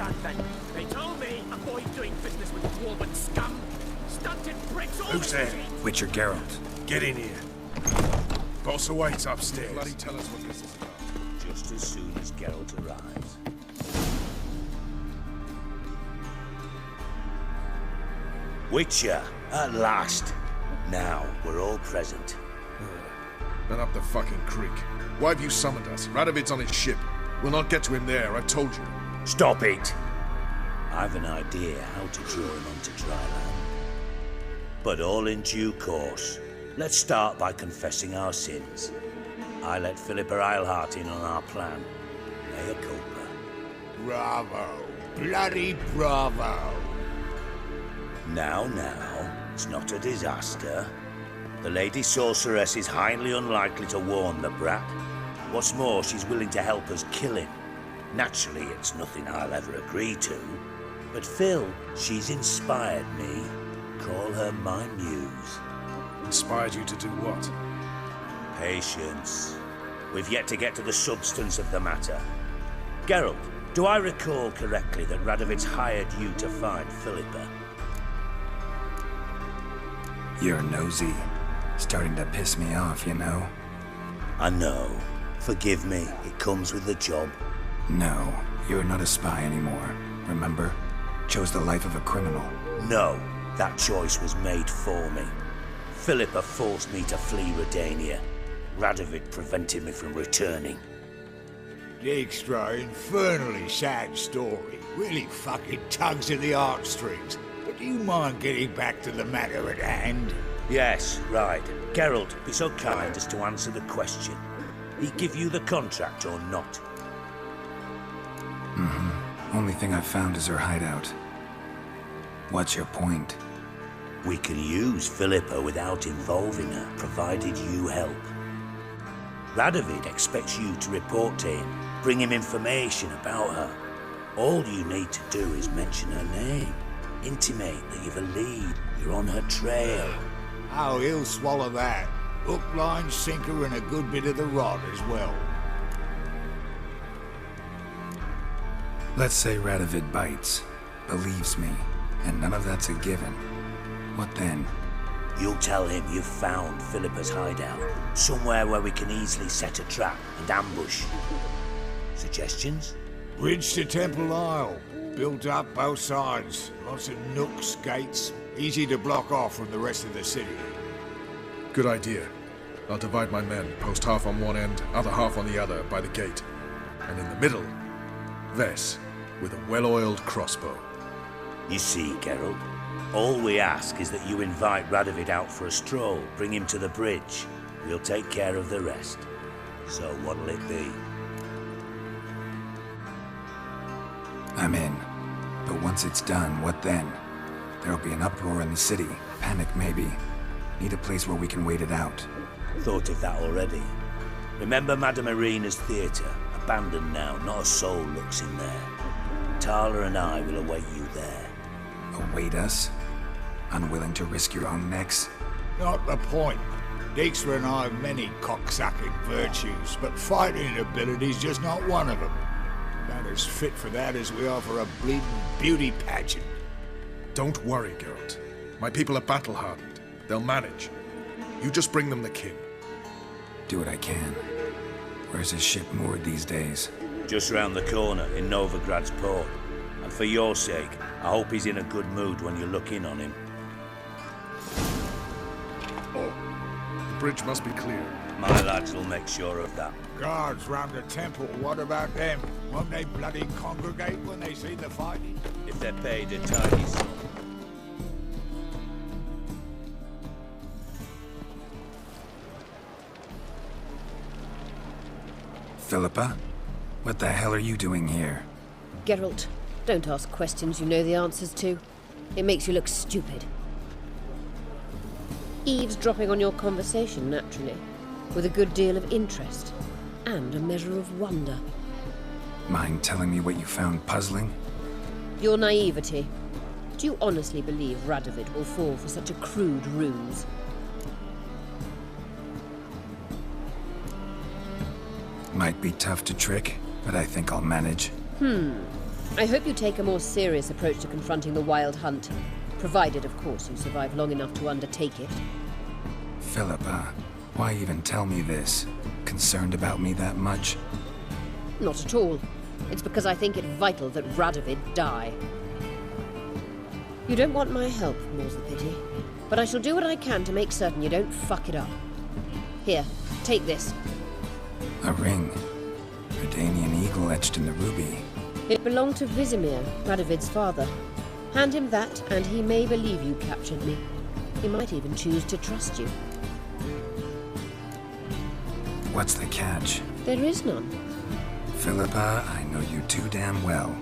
that then? They told me avoid doing business with dwarven scum. Stunted bricks all Who's there? Witcher Geralt. Get in here. Boss awaits upstairs. Bloody tell us what this is about. Just as soon as Geralt arrives. Witcher, at last. Now, we're all present. Then up the fucking creek. Why have you summoned us? Radovid's on his ship. We'll not get to him there, I've told you. Stop it! I've an idea how to draw him onto dry land. But all in due course. Let's start by confessing our sins. I let Philippa Eilhart in on our plan. Mea culpa. Bravo. Bloody bravo. Now, it's not a disaster. The Lady Sorceress is highly unlikely to warn the brat. What's more, she's willing to help us kill him. Naturally, it's nothing I'll ever agree to. But Phil, she's inspired me. Call her my muse. Inspired you to do what? Patience. We've yet to get to the substance of the matter. Geralt, do I recall correctly that Radovid's hired you to find Philippa? You're nosy. Starting to piss me off, you know? I know. Forgive me, it comes with the job. No, you're not a spy anymore. Remember? Chose the life of a criminal. No, that choice was made for me. Philippa forced me to flee Redania. Radovid prevented me from returning. Dijkstra, infernally sad story. Really fucking tugs at the heartstrings. But do you mind getting back to the matter at hand? Yes, right. Geralt, be so kind as to answer the question. He give you the contract or not? Only thing I've found is her hideout. What's your point? We can use Philippa without involving her, provided you help. Radovid expects you to report to him, bring him information about her. All you need to do is mention her name. Intimate that you've a lead, you're on her trail. Oh, he'll swallow that. Hook, line, sinker, and a good bit of the rod as well. Let's say Radovid bites, believes me, and none of that's a given. What then? You'll tell him you've found Philippa's hideout, somewhere where we can easily set a trap and ambush. Suggestions? Bridge to Temple Isle. Built up both sides. Lots of nooks, gates. Easy to block off from the rest of the city. Good idea. I'll divide my men, post half on one end, other half on the other, by the gate. And in the middle, Vess, with a well-oiled crossbow. You see, Geralt, all we ask is that you invite Radovid out for a stroll, bring him to the bridge. We'll take care of the rest. So what'll it be? I'm in. But once it's done, what then? There'll be an uproar in the city. Panic, maybe. Need a place where we can wait it out. Thought of that already. Remember Madame Irina's theatre? Abandoned now, not a soul looks in there. Tala and I will await you there. Await us? Unwilling to risk your own necks? Not the point. Dijkstra and I have many cocksucking virtues, but fighting ability's just not one of them. About as fit for that as we are for a bleeding beauty pageant. Don't worry, Geralt. My people are battle-hardened. They'll manage. You just bring them the king. Do what I can. Where's his ship moored these days? Just round the corner, in Novigrad's port. And for your sake, I hope he's in a good mood when you look in on him. Oh, the bridge must be clear. My lads will make sure of that. Guards round the temple, what about them? Won't they bloody congregate when they see the fighting? If they're paid a tidy sum. Philippa? What the hell are you doing here? Geralt, don't ask questions you know the answers to. It makes you look stupid. Eavesdropping on your conversation, naturally, with a good deal of interest, and a measure of wonder. Mind telling me what you found puzzling? Your naivety. Do you honestly believe Radovid will fall for such a crude ruse? Might be tough to trick, but I think I'll manage. I hope you take a more serious approach to confronting the Wild Hunt. Provided, of course, you survive long enough to undertake it. Philippa, why even tell me this? Concerned about me that much? Not at all. It's because I think it vital that Radovid die. You don't want my help, more's the pity. But I shall do what I can to make certain you don't fuck it up. Here, take this. A ring. Redanian eagle etched in the ruby. It belonged to Vizimir, Radovid's father. Hand him that, and he may believe you captured me. He might even choose to trust you. What's the catch? There is none. Philippa, I know you too damn well.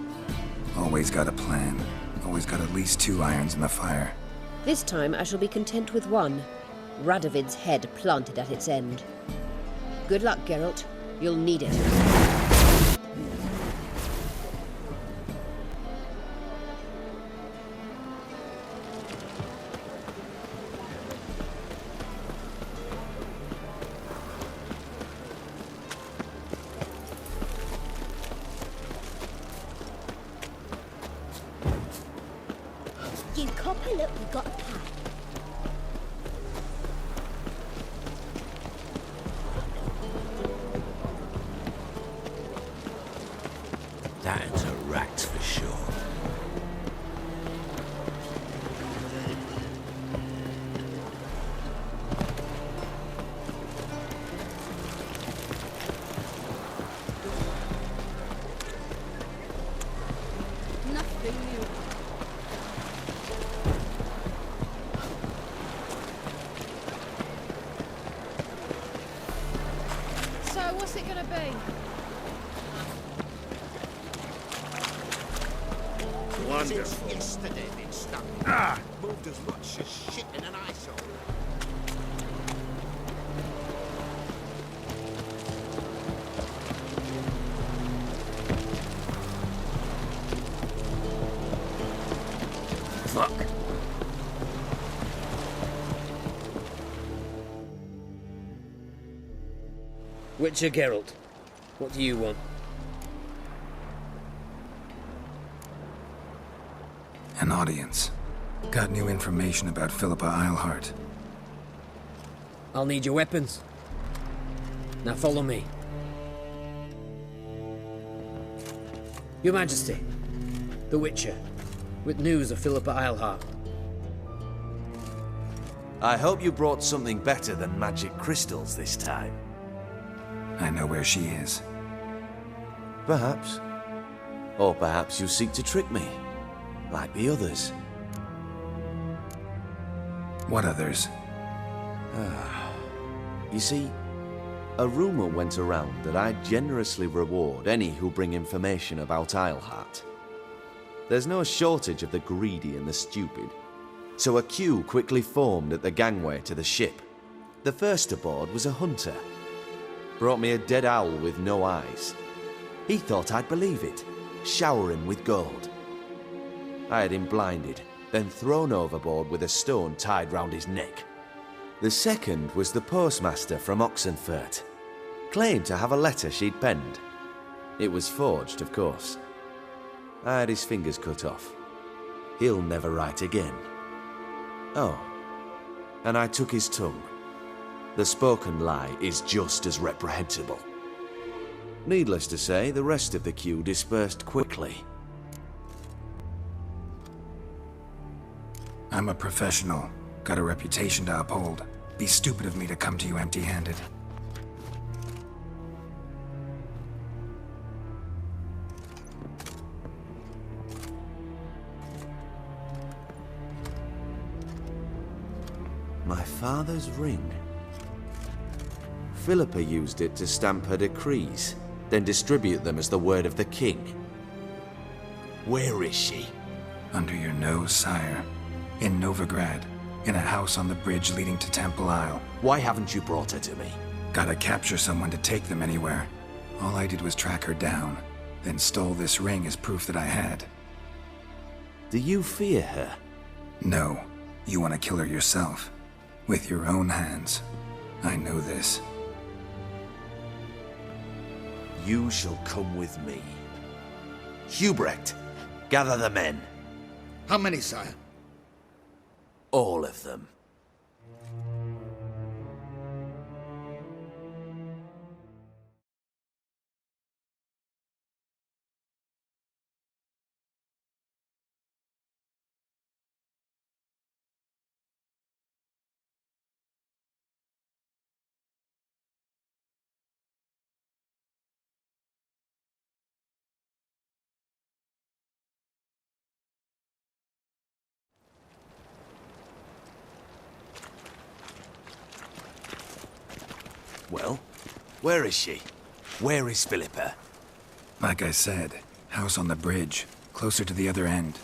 Always got a plan. Always got at least 2 irons in the fire. This time I shall be content with one. Radovid's head planted at its end. Good luck, Geralt. You'll need it. You copper, look, we got a pack. That's a rat for sure. Nothing new. So, what's it gonna be? Wonderful. Yesterday been stuck. Moved as much as shit in an ice hole. Fuck. Witcher Geralt, what do you want? An audience. Got new information about Philippa Eilhart. I'll need your weapons. Now follow me. Your Majesty, the Witcher, with news of Philippa Eilhart. I hope you brought something better than magic crystals this time. I know where she is. Perhaps. Or perhaps you seek to trick me, like the others. What others? You see, a rumor went around that I generously reward any who bring information about Eilhart. There's no shortage of the greedy and the stupid, so a queue quickly formed at the gangway to the ship. The first aboard was a hunter. Brought me a dead owl with no eyes. He thought I'd believe it, shower him with gold. I had him blinded, then thrown overboard with a stone tied round his neck. The second was the postmaster from Oxenfurt. Claimed to have a letter she'd penned. It was forged, of course. I had his fingers cut off. He'll never write again. Oh, and I took his tongue. The spoken lie is just as reprehensible. Needless to say, the rest of the queue dispersed quickly. I'm a professional. Got a reputation to uphold. Be stupid of me to come to you empty-handed. My father's ring. Philippa used it to stamp her decrees, then distribute them as the word of the king. Where is she? Under your nose, sire. In Novigrad. In a house on the bridge leading to Temple Isle. Why haven't you brought her to me? Gotta capture someone to take them anywhere. All I did was track her down, then stole this ring as proof that I had. Do you fear her? No. You want to kill her yourself. With your own hands. I know this. You shall come with me. Hubrecht, gather the men. How many, sire? All of them. Well, where is she? Where is Philippa? Like I said, house on the bridge, closer to the other end.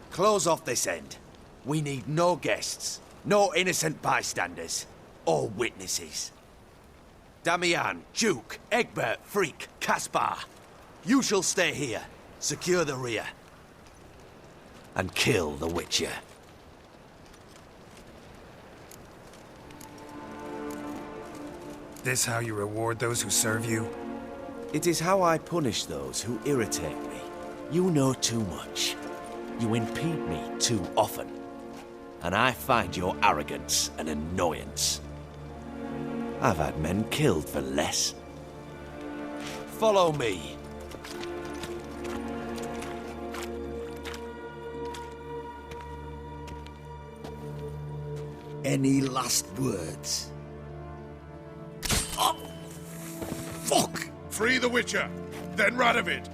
Close off this end. We need no guests, no innocent bystanders, or witnesses. Damian, Duke, Egbert, Freak, Caspar. You shall stay here, secure the rear, and kill the Witcher. This how you reward those who serve you? It is how I punish those who irritate me. You know too much. You impede me too often. And I find your arrogance an annoyance. I've had men killed for less. Follow me. Any last words? Oh, fuck! Free the Witcher, then Radovid.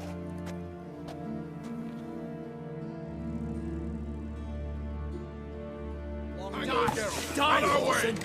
Die, On our way.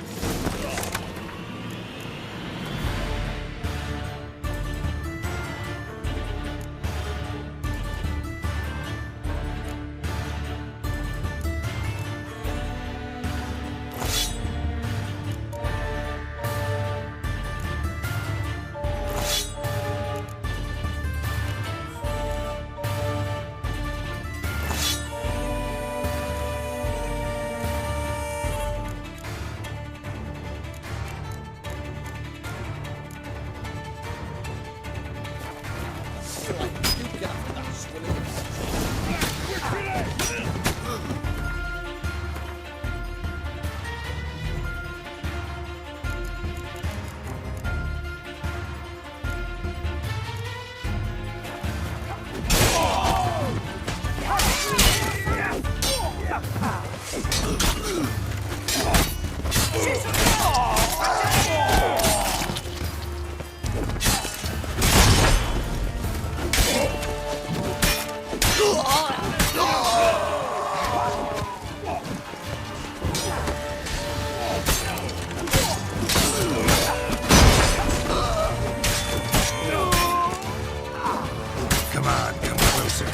Come on, come closer.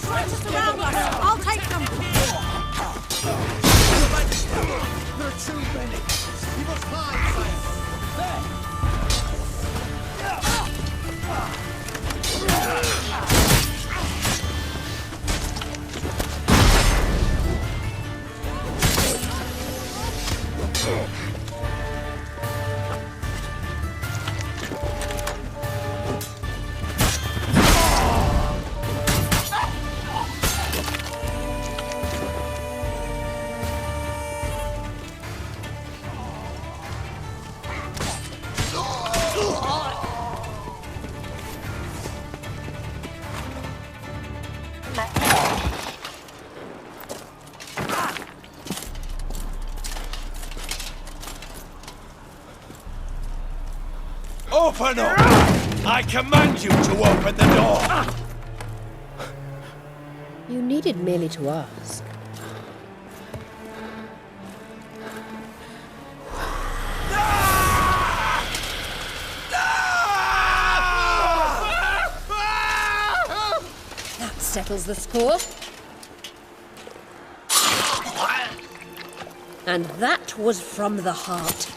Just around us. I'll take them. There are too many. You must hide, sire. Open up! I command you to open the door! You needed merely to ask. That settles the score. And that was from the heart.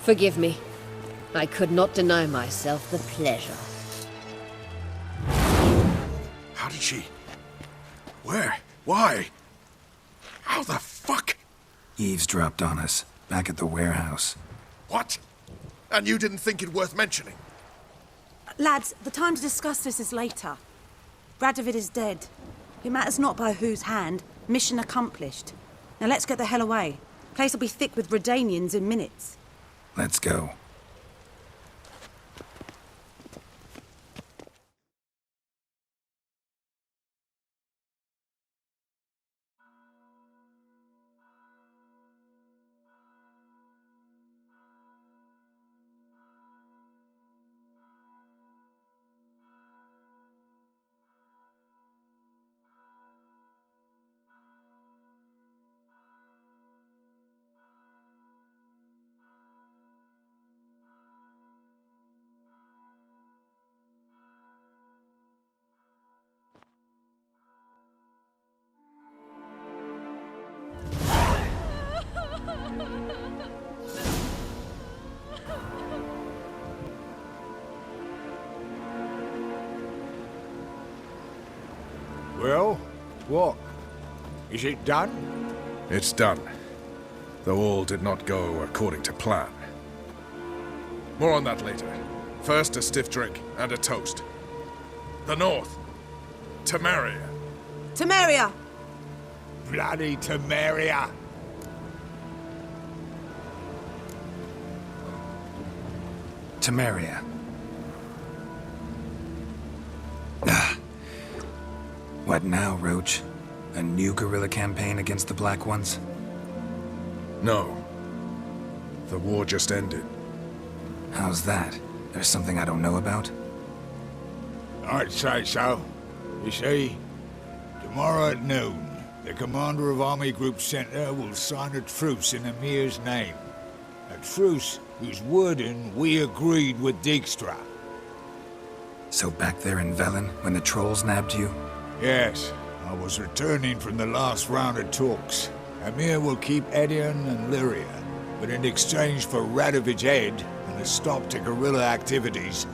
Forgive me. I could not deny myself the pleasure. How did she... Where? Why? How the fuck? Eavesdropped on us, back at the warehouse. What? And you didn't think it worth mentioning? Lads, the time to discuss this is later. Radovid is dead. It matters not by whose hand. Mission accomplished. Now let's get the hell away. Place will be thick with Redanians in minutes. Let's go. Well, what? Is it done? It's done. Though all did not go according to plan. More on that later. First, a stiff drink and a toast. The North. Temeria. Temeria! Bloody Temeria! Temeria. What now, Roche? A new guerrilla campaign against the Black Ones? No. The war just ended. How's that? There's something I don't know about? I'd say so. You see, tomorrow at noon, the commander of Army Group Center will sign a truce in Emir's name. A truce whose wording we agreed with Dijkstra. So back there in Velen, when the trolls nabbed you? Yes, I was returning from the last round of talks. Emir will keep Edion and Lyria, but in exchange for Radovid's head and a stop to guerrilla activities,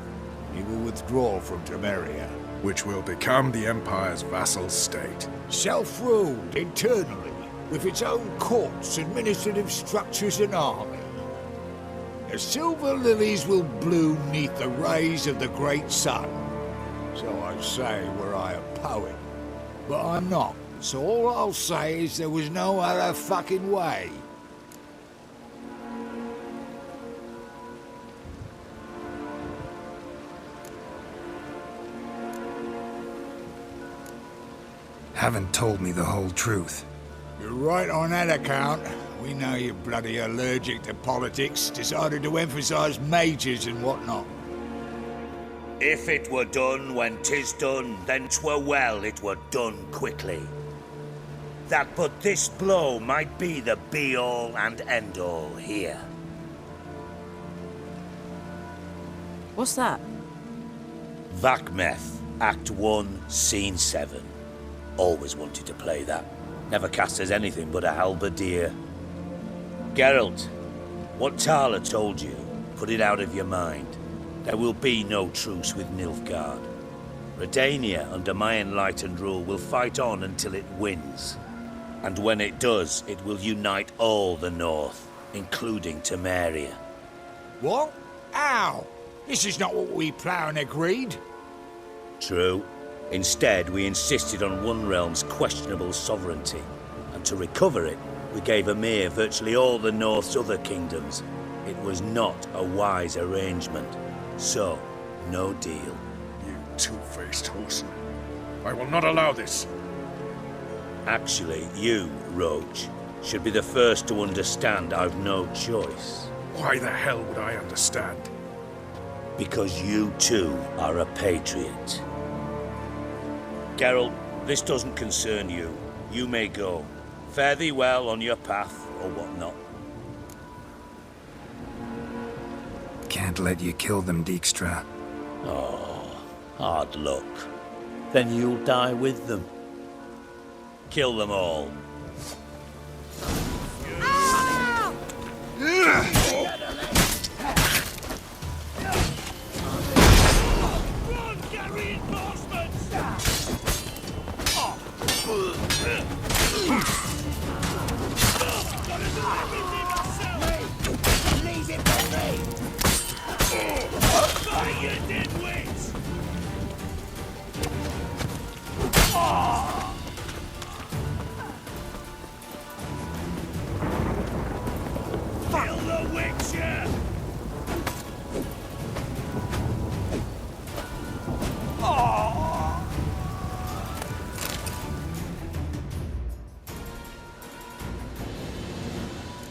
he will withdraw from Temeria. Which will become the Empire's vassal state. Self-ruled internally, with its own courts, administrative structures and army. The silver lilies will bloom neath the rays of the great sun. So I say were I a poet. But I'm not, so all I'll say is there was no other fucking way. Haven't told me the whole truth. You're right on that account. We know you're bloody allergic to politics, decided to emphasize majors and whatnot. If it were done when 'tis done, then 'twere well it were done quickly. That but this blow might be the be-all and end-all here. What's that? Vakmeth, Act 1, Scene 7. Always wanted to play that. Never cast as anything but a halberdier. Geralt, what Tala told you, put it out of your mind. There will be no truce with Nilfgaard. Redania, under my enlightened rule, will fight on until it wins. And when it does, it will unite all the North, including Temeria. What? How? This is not what we planned and agreed. True. Instead, we insisted on one realm's questionable sovereignty. And to recover it, we gave Emir virtually all the North's other kingdoms. It was not a wise arrangement. So, no deal. You two-faced whoreson. I will not allow this. Actually, you, Roche, should be the first to understand I've no choice. Why the hell would I understand? Because you too are a patriot. Geralt, this doesn't concern you. You may go. Fare thee well on your path, or whatnot. Can't let you kill them, Dijkstra. Oh, hard luck. then you'll die with them. Kill them all. Run, get reinforcements! Leave it for me! Fire, you dimwits! Kill the Witcher!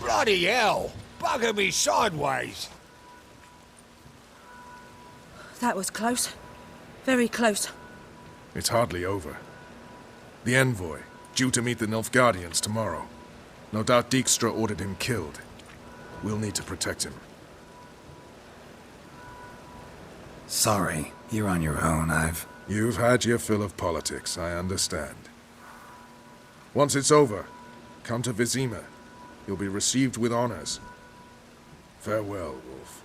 Bloody hell! Bugger me sideways! That was close. Very close. It's hardly over. The envoy, due to meet the Nilfgaardians tomorrow. No doubt Dijkstra ordered him killed. We'll need to protect him. Sorry, you're on your own. You've had your fill of politics, I understand. Once it's over, come to Vizima. You'll be received with honors. Farewell, Wolf.